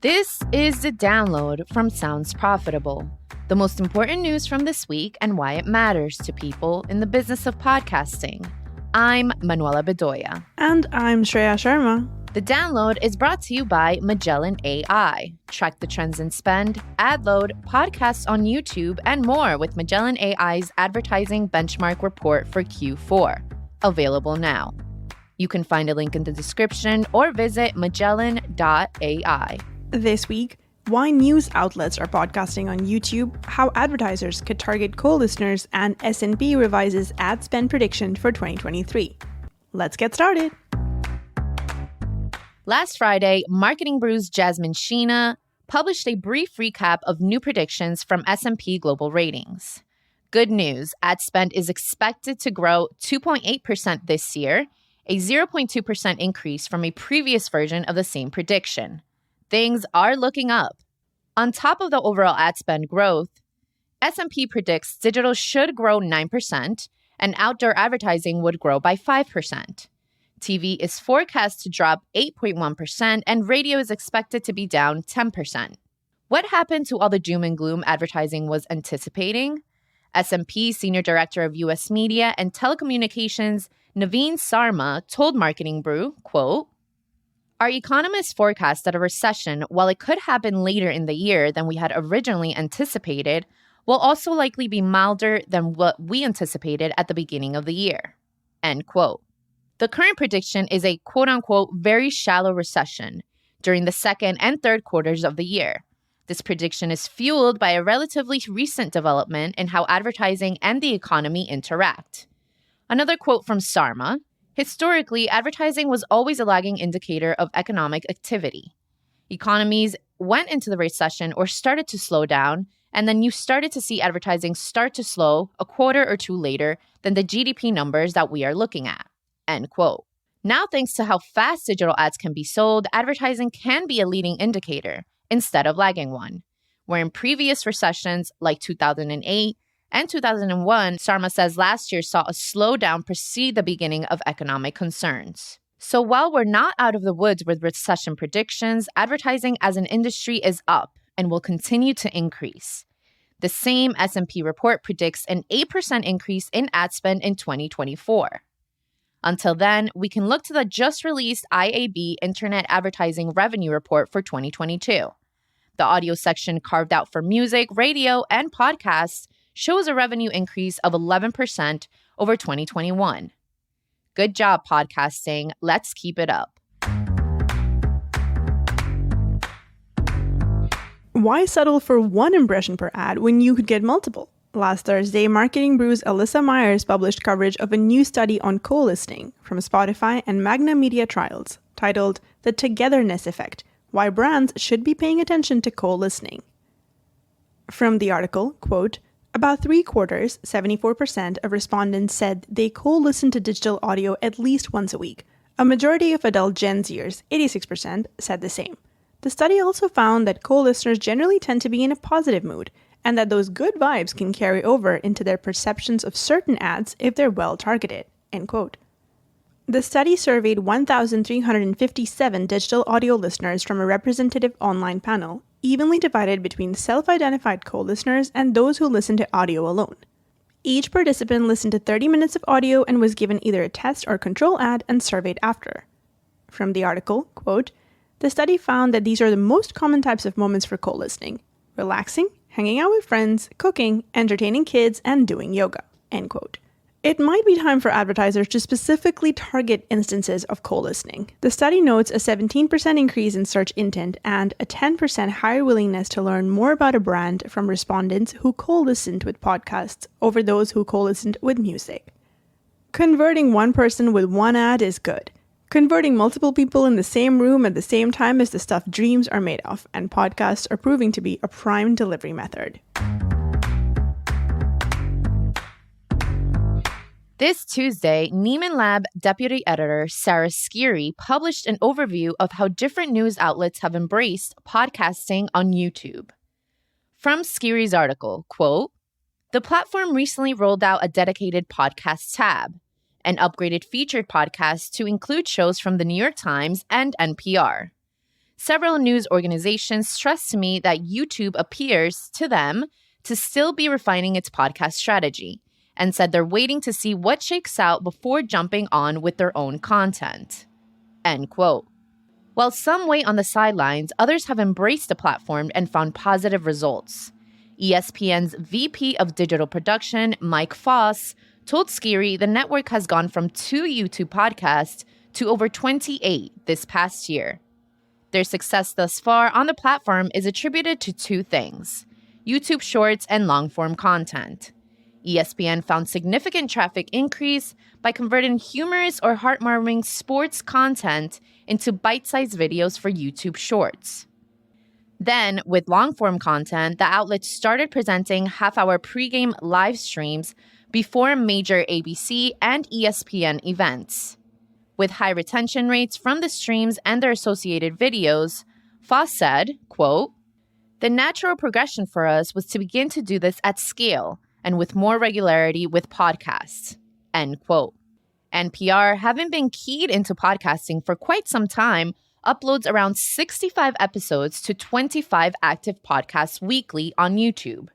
This is the download from Sounds Profitable, the most important news from this week and why it matters to people in the business of podcasting. I'm Manuela Bedoya. And I'm Shreya Sharma. The download is brought to you by Magellan AI. Track the trends in spend, ad load, podcasts on YouTube, and more with Magellan AI's advertising benchmark report for Q4. Available now. You can find a link in the description or visit magellan.ai. This week, why news outlets are podcasting on YouTube, how advertisers could target co-listeners, and S&P revises ad spend prediction for 2023. Let's get started. Last Friday, Marketing Brew's Jasmine Sheena published a brief recap of new predictions from S&P Global Ratings. Good news, ad spend is expected to grow 2.8% this year, a 0.2% increase from a previous version of the same prediction. Things are looking up. On top of the overall ad spend growth, S&P predicts digital should grow 9% and outdoor advertising would grow by 5%. TV is forecast to drop 8.1% and radio is expected to be down 10%. What happened to all the doom and gloom advertising was anticipating? S&P Senior Director of U.S. Media and Telecommunications Naveen Sarma told Marketing Brew, quote, "Our economists forecast that a recession, while it could happen later in the year than we had originally anticipated, will also likely be milder than what we anticipated at the beginning of the year." End quote. The current prediction is a quote-unquote very shallow recession during the second and third quarters of the year. This prediction is fueled by a relatively recent development in how advertising and the economy interact. Another quote from Sarma, "Historically, advertising was always a lagging indicator of economic activity. Economies went into the recession or started to slow down, and then you started to see advertising start to slow a quarter or two later than the GDP numbers that we are looking at." End quote. Now, thanks to how fast digital ads can be sold, advertising can be a leading indicator instead of lagging one. Where in previous recessions like 2008 and 2001, Sarma says last year saw a slowdown precede the beginning of economic concerns. So while we're not out of the woods with recession predictions, advertising as an industry is up and will continue to increase. The same S&P report predicts an 8% increase in ad spend in 2024. Until then, we can look to the just-released IAB Internet Advertising Revenue Report for 2022. The audio section carved out for music, radio, and podcasts shows a revenue increase of 11% over 2021. Good job, podcasting. Let's keep it up. Why settle for one impression per ad when you could get multiple? Last Thursday, Marketing Brew's Alyssa Myers published coverage of a new study on co-listening from Spotify and Magna Media Trials titled The Togetherness Effect, Why Brands Should Be Paying Attention to Co-Listening. From the article, quote, "About 3/4, 74% of respondents said they co-listen to digital audio at least once a week. A majority of adult Gen Zers, 86%, said the same. The study also found that co-listeners generally tend to be in a positive mood, and that those good vibes can carry over into their perceptions of certain ads if they're well targeted." End quote. The study surveyed 1,357 digital audio listeners from a representative online panel, evenly divided between self-identified co-listeners and those who listen to audio alone. Each participant listened to 30 minutes of audio and was given either a test or control ad and surveyed after. From the article, quote, "The study found that these are the most common types of moments for co-listening: relaxing, hanging out with friends, cooking, entertaining kids, and doing yoga." End quote. It might be time for advertisers to specifically target instances of co-listening. The study notes a 17% increase in search intent and a 10% higher willingness to learn more about a brand from respondents who co-listened with podcasts over those who co-listened with music. Converting one person with one ad is good. Converting multiple people in the same room at the same time is the stuff dreams are made of, and podcasts are proving to be a prime delivery method. This Tuesday, Neiman Lab Deputy Editor Sarah Skiri published an overview of how different news outlets have embraced podcasting on YouTube. From Skiri's article, quote, "The platform recently rolled out a dedicated podcast tab and upgraded featured podcasts to include shows from the New York Times and NPR. Several news organizations stressed to me that YouTube appears, to them, to still be refining its podcast strategy, and said they're waiting to see what shakes out before jumping on with their own content. End quote. While some wait on the sidelines, others have embraced the platform and found positive results. ESPN's VP of Digital Production, Mike Foss, told Skiri the network has gone from 2 YouTube podcasts to over 28 this past year. Their success thus far on the platform is attributed to 2 things: YouTube Shorts and long-form content. ESPN found significant traffic increase by converting humorous or heartwarming sports content into bite-sized videos for YouTube Shorts. Then, with long-form content, the outlet started presenting half-hour pregame live streams before major ABC and ESPN events. With high retention rates from the streams and their associated videos, Foss said, quote, "The natural progression for us was to begin to do this at scale and with more regularity with podcasts," end quote. NPR, having been keyed into podcasting for quite some time, uploads around 65 episodes to 25 active podcasts weekly on YouTube.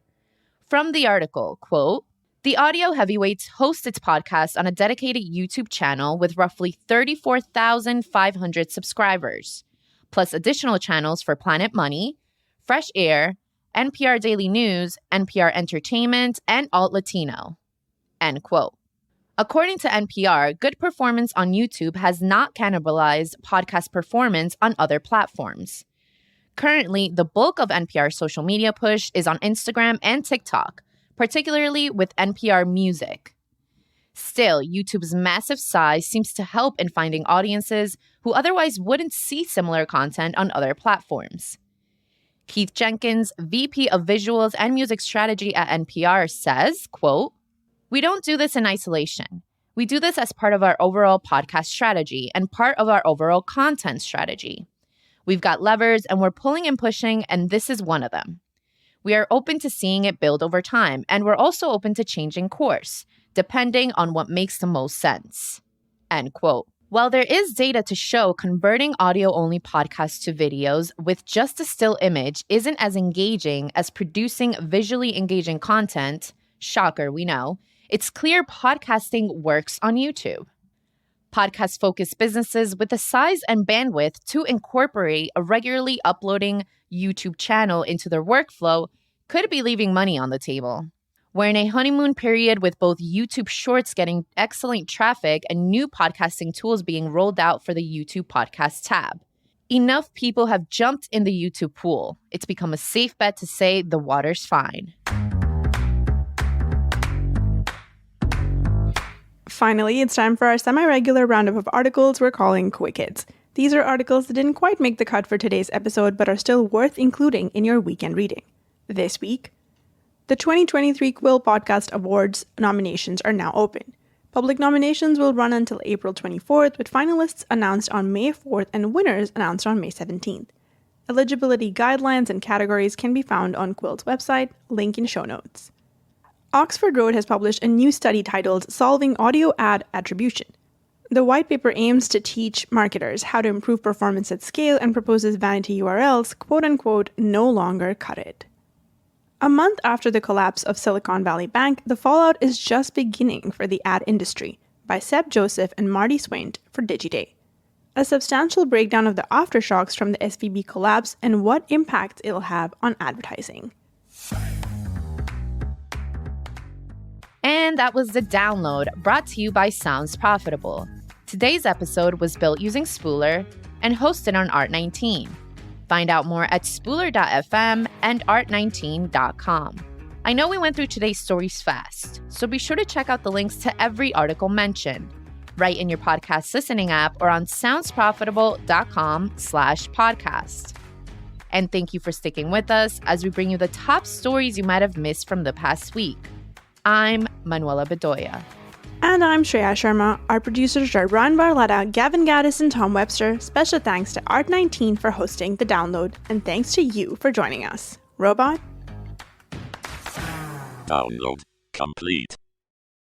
From the article, quote, "The audio heavyweights host its podcast on a dedicated YouTube channel with roughly 34,500 subscribers, plus additional channels for Planet Money, Fresh Air, NPR Daily News, NPR Entertainment, and Alt Latino," end quote. According to NPR, good performance on YouTube has not cannibalized podcast performance on other platforms. Currently, the bulk of NPR's social media push is on Instagram and TikTok, particularly with NPR Music. Still, YouTube's massive size seems to help in finding audiences who otherwise wouldn't see similar content on other platforms. Keith Jenkins, VP of Visuals and Music Strategy at NPR, says, quote, "We don't do this in isolation. We do this as part of our overall podcast strategy and part of our overall content strategy. We've got levers and we're pulling and pushing, and this is one of them. We are open to seeing it build over time, and we're also open to changing course, depending on what makes the most sense," end quote. While there is data to show converting audio-only podcasts to videos with just a still image isn't as engaging as producing visually engaging content, shocker, we know, it's clear podcasting works on YouTube. Podcast-focused businesses with the size and bandwidth to incorporate a regularly uploading YouTube channel into their workflow could be leaving money on the table. We're in a honeymoon period with both YouTube Shorts getting excellent traffic and new podcasting tools being rolled out for the YouTube Podcast tab. Enough people have jumped in the YouTube pool. It's become a safe bet to say the water's fine. Finally, it's time for our semi-regular roundup of articles we're calling Quick Hits. These are articles that didn't quite make the cut for today's episode but are still worth including in your weekend reading. This week, the 2023 Quill Podcast Awards nominations are now open. Public nominations will run until April 24th, with finalists announced on May 4th and winners announced on May 17th. Eligibility guidelines and categories can be found on Quill's website, link in show notes. OxfordRoad has published a new study titled Solving Audio Ad Attribution. The white paper aims to teach marketers how to improve performance at scale and proposes vanity URLs, quote-unquote, no longer cut it. A month after the collapse of Silicon Valley Bank, the fallout is just beginning for the ad industry, by Seb Joseph and Marty Swant for Digiday. A substantial breakdown of the aftershocks from the SVB collapse and what impact it'll have on advertising. And that was The Download, brought to you by Sounds Profitable. Today's episode was built using Spooler and hosted on Art19. Find out more at spooler.fm and art19.com. I know we went through today's stories fast, so be sure to check out the links to every article mentioned, right in your podcast listening app or on soundsprofitable.com/podcast. And thank you for sticking with us as we bring you the top stories you might have missed from the past week. I'm Manuela Bedoya. And I'm Shreya Sharma. Our producers are Ryan Barletta, Gavin Gaddis, and Tom Webster. Special thanks to Art19 for hosting The Download, and thanks to you for joining us. Robot? Download complete.